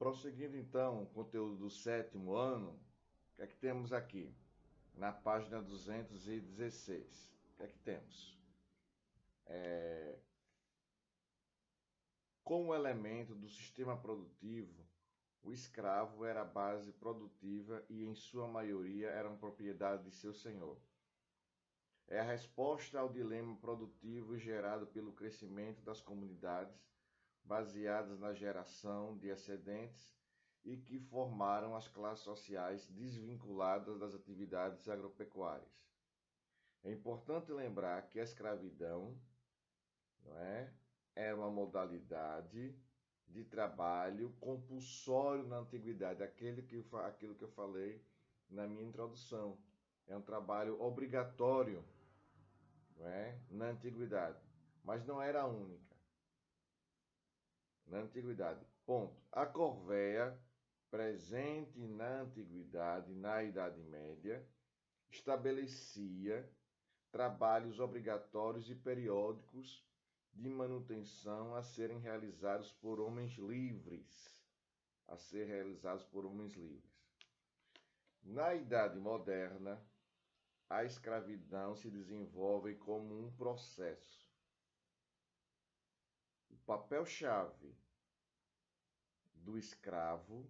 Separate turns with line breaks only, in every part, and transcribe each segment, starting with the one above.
Prosseguindo então o conteúdo do 7º ano, o que é que temos aqui? Na página 216, o que é que temos? Como elemento do sistema produtivo, o escravo era a base produtiva e, em sua maioria, eram propriedade de seu senhor. É a resposta ao dilema produtivo gerado pelo crescimento das comunidades, baseadas na geração de excedentes e que formaram as classes sociais desvinculadas das atividades agropecuárias. É importante lembrar que a escravidão, era uma modalidade de trabalho compulsório na antiguidade, aquilo que eu falei na minha introdução. É um trabalho obrigatório, na antiguidade, mas não era a única. Na antiguidade, ponto. A corvéia, presente na antiguidade, na Idade Média, estabelecia trabalhos obrigatórios e periódicos de manutenção a serem realizados por homens livres. Na Idade Moderna, a escravidão se desenvolve como um processo. O papel-chave do escravo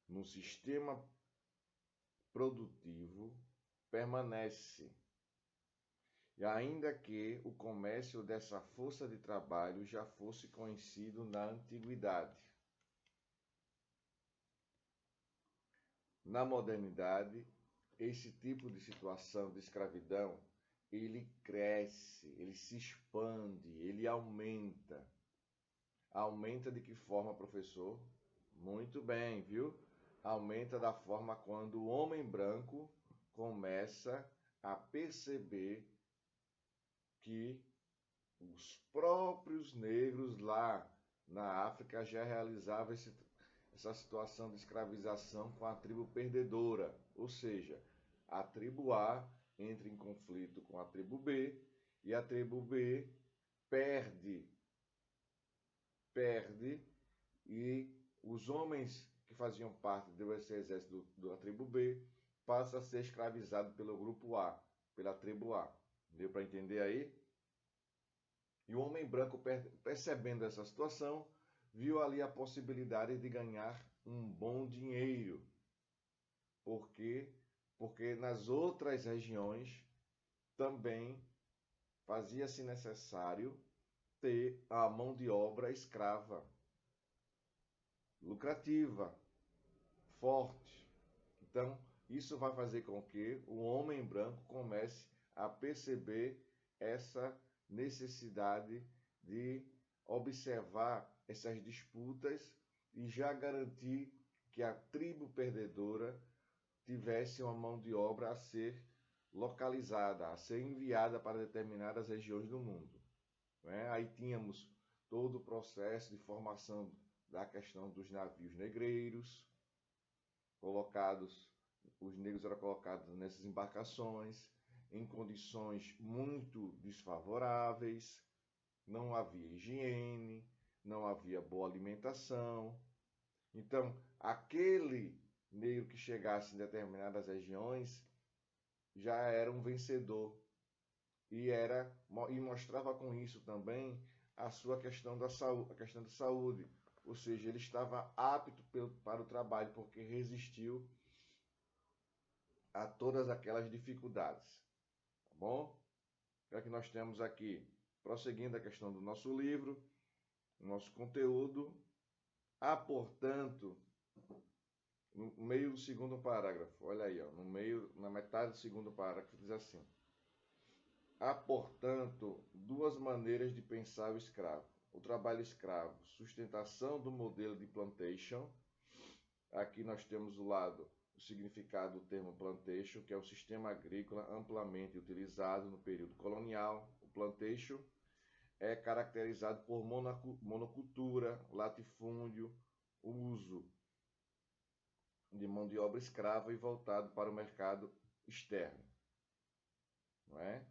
no sistema produtivo permanece. E ainda que o comércio dessa força de trabalho já fosse conhecido na antiguidade. Na modernidade, esse tipo de situação de escravidão, ele cresce, ele se expande, ele aumenta. Aumenta de que forma, professor? Muito bem, viu? Aumenta da forma quando o homem branco começa a perceber que os próprios negros lá na África já realizavam essa situação de escravização com a tribo perdedora, ou seja, a tribo A entra em conflito com a tribo B e a tribo B perde e os homens que faziam parte desse exército da tribo B passam a ser escravizados pelo grupo A, pela tribo A. Deu para entender aí? E o homem branco, percebendo essa situação, viu ali a possibilidade de ganhar um bom dinheiro. Por quê? Porque nas outras regiões também fazia-se necessário ter a mão de obra escrava, lucrativa, forte. Então, isso vai fazer com que o homem branco comece a perceber essa necessidade de observar essas disputas e já garantir que a tribo perdedora tivesse uma mão de obra a ser localizada, a ser enviada para determinadas regiões do mundo. Aí tínhamos todo o processo de formação da questão dos navios negreiros, os negros eram colocados nessas embarcações em condições muito desfavoráveis, não havia higiene, não havia boa alimentação. Então, aquele negro que chegasse em determinadas regiões já era um vencedor e mostrava com isso também a sua questão da saúde, ou seja, ele estava apto para o trabalho porque resistiu a todas aquelas dificuldades. Tá bom? O que nós temos aqui? Prosseguindo a questão do nosso livro, nosso conteúdo. Há, portanto, no meio do segundo parágrafo, olha aí, na metade do segundo parágrafo, diz assim: há, portanto, duas maneiras de pensar o escravo. O trabalho escravo, sustentação do modelo de plantation. Aqui nós temos do lado o significado do termo plantation, que é um sistema agrícola amplamente utilizado no período colonial. O plantation é caracterizado por monocultura, latifúndio, uso de mão de obra escrava e voltado para o mercado externo. Não é?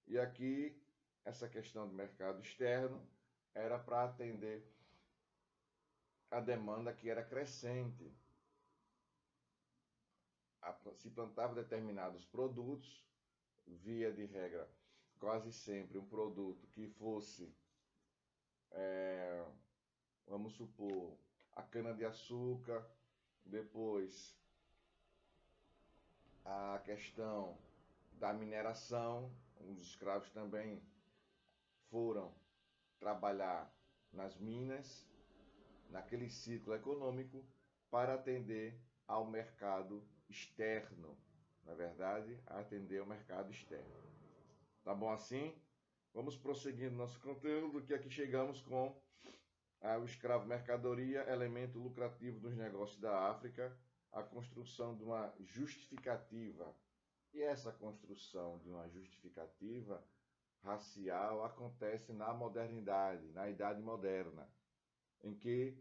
E aqui, essa questão do mercado externo era para atender a demanda que era crescente. Se plantava determinados produtos, via de regra, quase sempre um produto que fosse, vamos supor, a cana-de-açúcar, depois a questão da mineração, os escravos também foram trabalhar nas minas, naquele ciclo econômico, para atender ao mercado externo, na verdade, atender ao mercado externo. Tá bom assim? Vamos prosseguindo nosso conteúdo, que aqui chegamos com o escravo mercadoria, elemento lucrativo dos negócios da África, a construção de uma justificativa. E essa construção de uma justificativa racial acontece na modernidade, na Idade Moderna, em que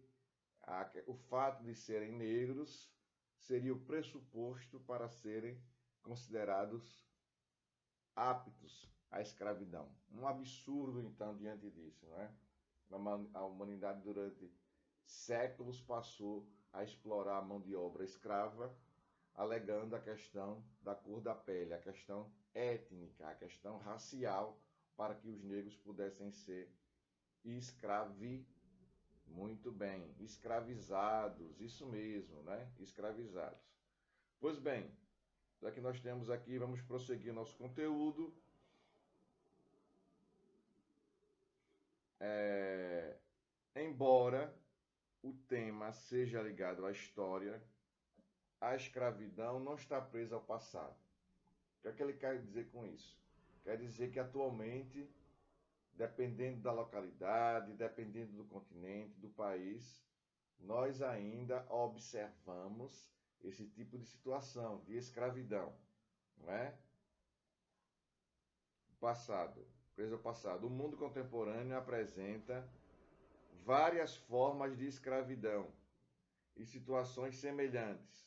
o fato de serem negros seria o pressuposto para serem considerados aptos à escravidão. Um absurdo, então, diante disso, não é? A humanidade, durante séculos, passou a explorar a mão de obra escrava, alegando a questão da cor da pele, a questão étnica, a questão racial, para que os negros pudessem ser muito bem, escravizados, isso mesmo, né? Escravizados. Pois bem, já que nós temos aqui, vamos prosseguir nosso conteúdo. Embora o tema seja ligado à história, a escravidão não está presa ao passado. O que é que ele quer dizer com isso? Quer dizer que atualmente, dependendo da localidade, dependendo do continente, do país, nós ainda observamos esse tipo de situação de escravidão, não é? Passado, preso ao passado. O mundo contemporâneo apresenta várias formas de escravidão e situações semelhantes.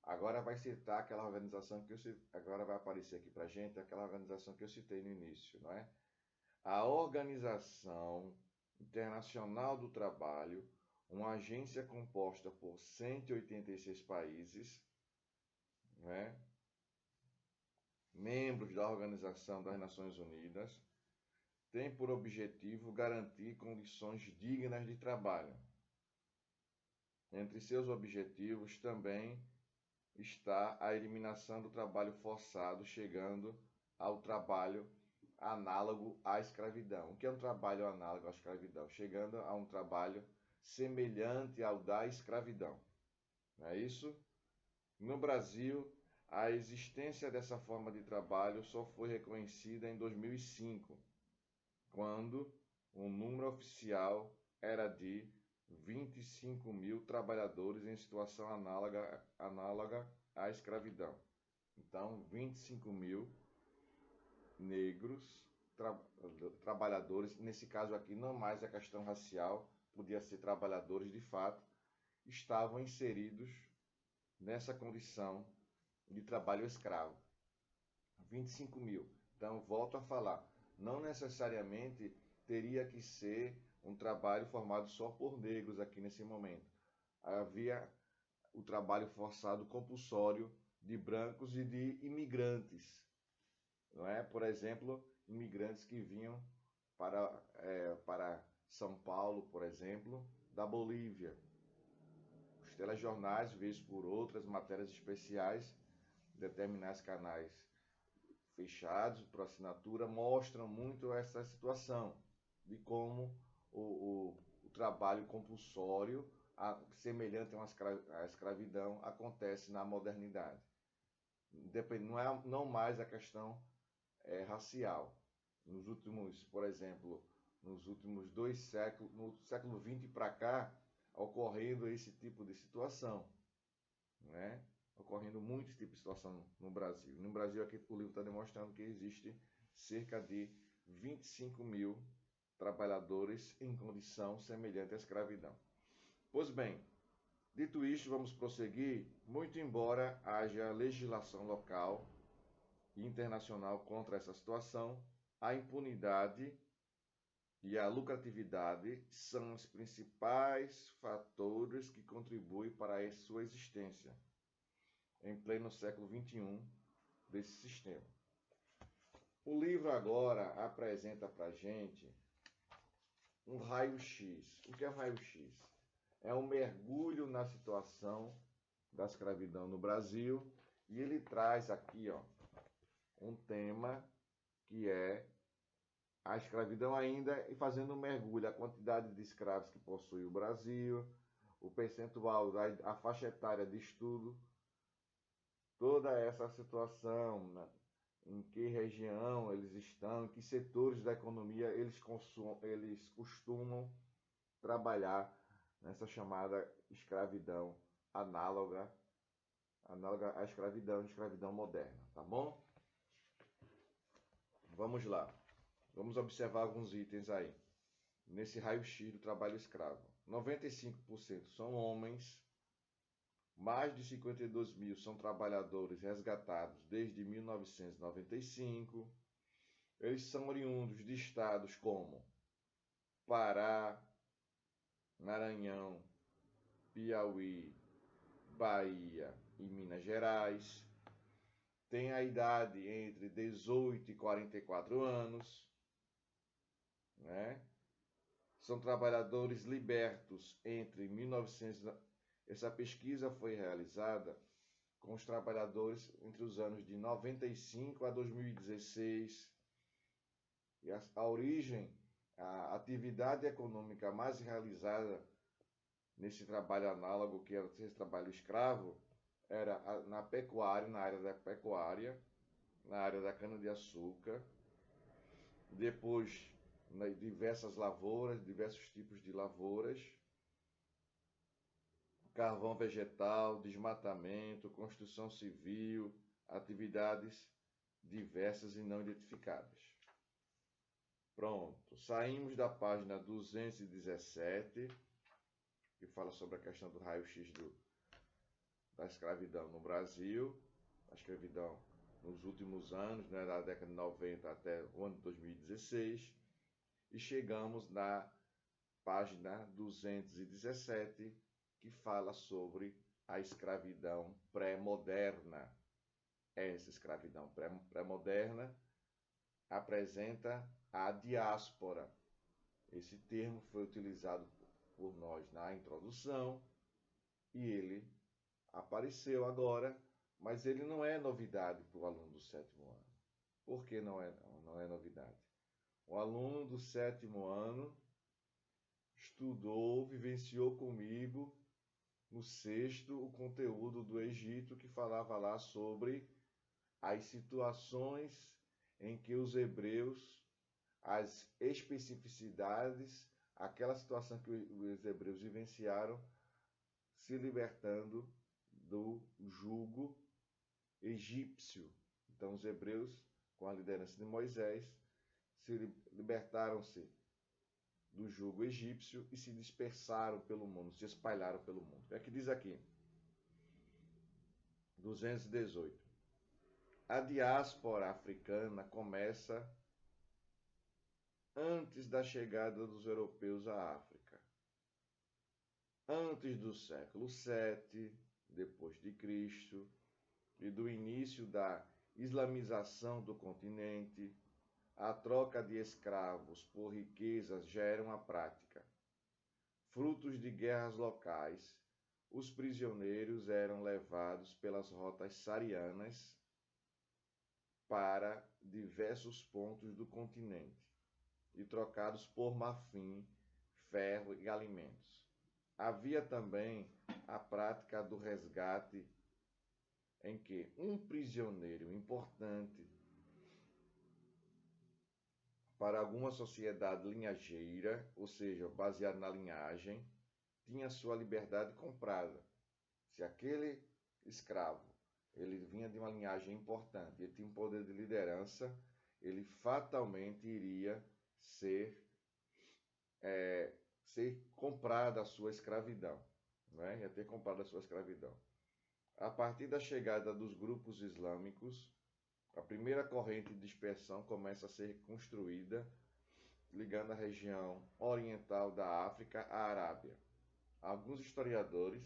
Agora vai citar aquela organização que agora vai aparecer aqui para gente, aquela organização que eu citei no início, não é? A Organização Internacional do Trabalho, uma agência composta por 186 países, né? Membros da Organização das Nações Unidas, tem por objetivo garantir condições dignas de trabalho. Entre seus objetivos também está a eliminação do trabalho forçado, chegando ao trabalho análogo à escravidão. O que é um trabalho análogo à escravidão? Chegando a um trabalho semelhante ao da escravidão. Não é isso? No Brasil, a existência dessa forma de trabalho só foi reconhecida em 2005, quando o número oficial era de 25 mil trabalhadores em situação análoga à escravidão. Então, 25 mil negros trabalhadores, nesse caso aqui não mais a questão racial, podia ser trabalhadores de fato, estavam inseridos nessa condição de trabalho escravo. 25 mil. Então, volto a falar, não necessariamente teria que ser um trabalho formado só por negros aqui nesse momento. Havia o trabalho forçado compulsório de brancos e de imigrantes, não é? Por exemplo, imigrantes que vinham para São Paulo, por exemplo, da Bolívia. Os telejornais, vez por outras, matérias especiais, determinados canais fechados por assinatura, mostram muito essa situação de como o trabalho compulsório, semelhante à escravidão, acontece na modernidade. Não mais a questão racial. Nos últimos, por exemplo, nos últimos 2 séculos, no século XX para cá, ocorrendo esse tipo de situação, né? Ocorrendo muito esse tipo de situação no Brasil. No Brasil, aqui o livro está demonstrando que existe cerca de 25 mil trabalhadores em condição semelhante à escravidão. Pois bem, dito isto, vamos prosseguir. Muito embora haja legislação local e internacional contra essa situação, a impunidade e a lucratividade são os principais fatores que contribuem para a sua existência em pleno século XXI desse sistema. O livro agora apresenta para a gente um raio-x. O que é raio-x? É um mergulho na situação da escravidão no Brasil, e ele traz aqui, ó, um tema que é a escravidão ainda, e fazendo um mergulho, a quantidade de escravos que possui o Brasil, o percentual, a faixa etária de estudo, toda essa situação, né? Em que região eles estão, em que setores da economia eles costumam trabalhar nessa chamada escravidão análoga à escravidão moderna, tá bom? Vamos lá. Vamos observar alguns itens aí. Nesse raio-x do trabalho escravo. 95% são homens, mais de 52 mil são trabalhadores resgatados desde 1995. Eles são oriundos de estados como Pará, Maranhão, Piauí, Bahia e Minas Gerais. Tem a idade entre 18 e 44 anos, né? São trabalhadores libertos entre 1900. Essa pesquisa foi realizada com os trabalhadores entre os anos de 95 a 2016. E a origem, a atividade econômica mais realizada nesse trabalho análogo, que era esse trabalho escravo, era na pecuária, na área da pecuária, na área da cana-de-açúcar, depois diversas lavouras, diversos tipos de lavouras, carvão vegetal, desmatamento, construção civil, atividades diversas e não identificadas. Pronto, saímos da página 217, que fala sobre a questão do raio-x da escravidão no Brasil, a escravidão nos últimos anos, né, da década de 90 até o ano de 2016, e chegamos na página 217, que fala sobre a escravidão pré-moderna. Essa escravidão pré-moderna apresenta a diáspora. Esse termo foi utilizado por nós na introdução e ele apareceu agora, mas ele não é novidade para o aluno do 7º ano. Por que não é novidade? O aluno do 7º ano estudou, vivenciou comigo no 6º o conteúdo do Egito, que falava lá sobre as situações em que os hebreus, as especificidades, aquela situação que os hebreus vivenciaram, se libertando do jugo egípcio. Então os hebreus, com a liderança de Moisés, se libertaram-se do jugo egípcio e se dispersaram pelo mundo, se espalharam pelo mundo. É que diz aqui, 218. A diáspora africana começa antes da chegada dos europeus à África. Antes do século VII, depois de Cristo, e do início da islamização do continente, a troca de escravos por riquezas já era uma prática. Frutos de guerras locais, os prisioneiros eram levados pelas rotas saarianas para diversos pontos do continente e trocados por marfim, ferro e alimentos. Havia também a prática do resgate, em que um prisioneiro importante para alguma sociedade linhageira, ou seja, baseado na linhagem, tinha sua liberdade comprada. Se aquele escravo ele vinha de uma linhagem importante, ele tinha um poder de liderança, ele fatalmente iria ser comprado a sua escravidão, né? Ia ter comprado a sua escravidão. A partir da chegada dos grupos islâmicos, a primeira corrente de dispersão começa a ser construída ligando a região oriental da África à Arábia. Alguns historiadores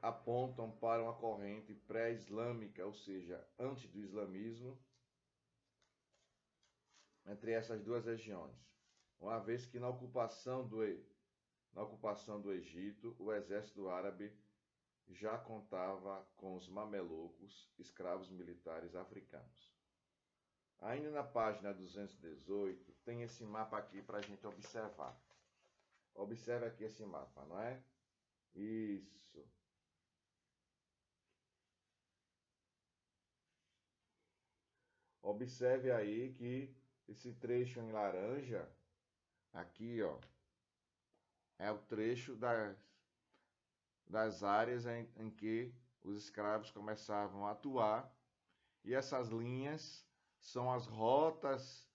apontam para uma corrente pré-islâmica, ou seja, antes do islamismo, entre essas duas regiões, uma vez que na ocupação do Egito, o exército árabe já contava com os mamelucos, escravos militares africanos. Ainda na página 218, tem esse mapa aqui para a gente observar. Observe aqui esse mapa, não é? Isso. Observe aí que esse trecho em laranja, aqui, ó, é o trecho das áreas em que os escravos começavam a atuar, e essas linhas são as rotas,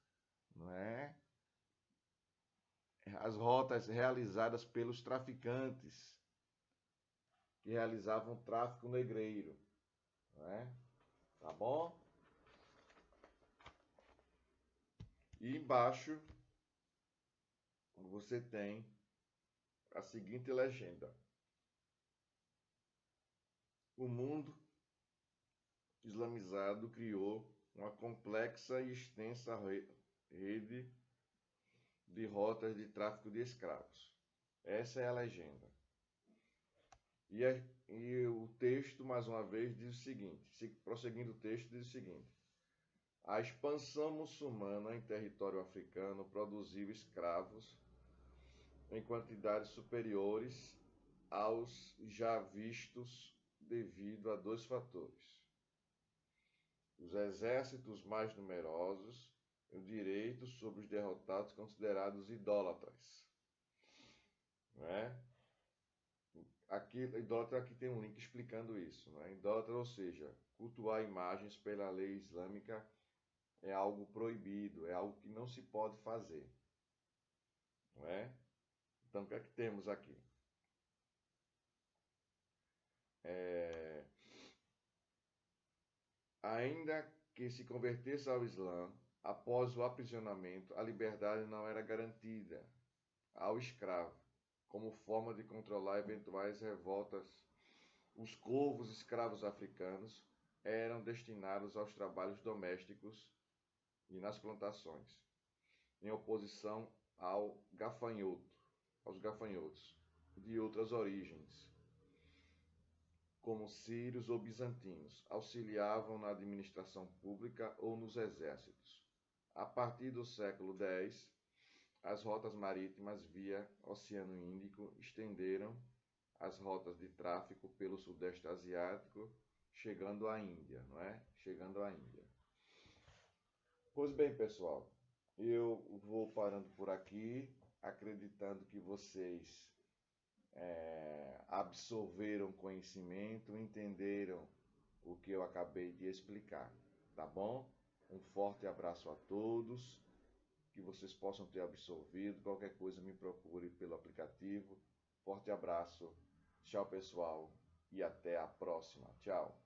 não é? As rotas realizadas pelos traficantes que realizavam o tráfico negreiro, não é? Tá bom? E embaixo você tem a seguinte legenda: o mundo islamizado criou uma complexa e extensa rede de rotas de tráfico de escravos. Essa é a legenda. E o texto, mais uma vez, diz o seguinte, prosseguindo o texto, diz o seguinte: a expansão muçulmana em território africano produziu escravos em quantidades superiores aos já vistos devido a dois fatores: os exércitos mais numerosos e o direito sobre os derrotados considerados idólatras. Não é? Aqui, idólatra, aqui tem um link explicando isso. Não é? Idólatra, ou seja, cultuar imagens pela lei islâmica é algo proibido, é algo que não se pode fazer. Não é? Então, o que é que temos aqui? Ainda que se convertesse ao Islã, após o aprisionamento, a liberdade não era garantida ao escravo, como forma de controlar eventuais revoltas. Os covos escravos africanos eram destinados aos trabalhos domésticos e nas plantações, em oposição aos gafanhotos de outras origens, como sírios ou bizantinos, auxiliavam na administração pública ou nos exércitos. A partir do século X, as rotas marítimas via Oceano Índico estenderam as rotas de tráfico pelo Sudeste Asiático, chegando à Índia, não é? Chegando à Índia. Pois bem, pessoal, eu vou parando por aqui, acreditando que vocês absorveram conhecimento, entenderam o que eu acabei de explicar, tá bom? Um forte abraço a todos, que vocês possam ter absorvido. Qualquer coisa me procure pelo aplicativo. Forte abraço, tchau pessoal e até a próxima. Tchau.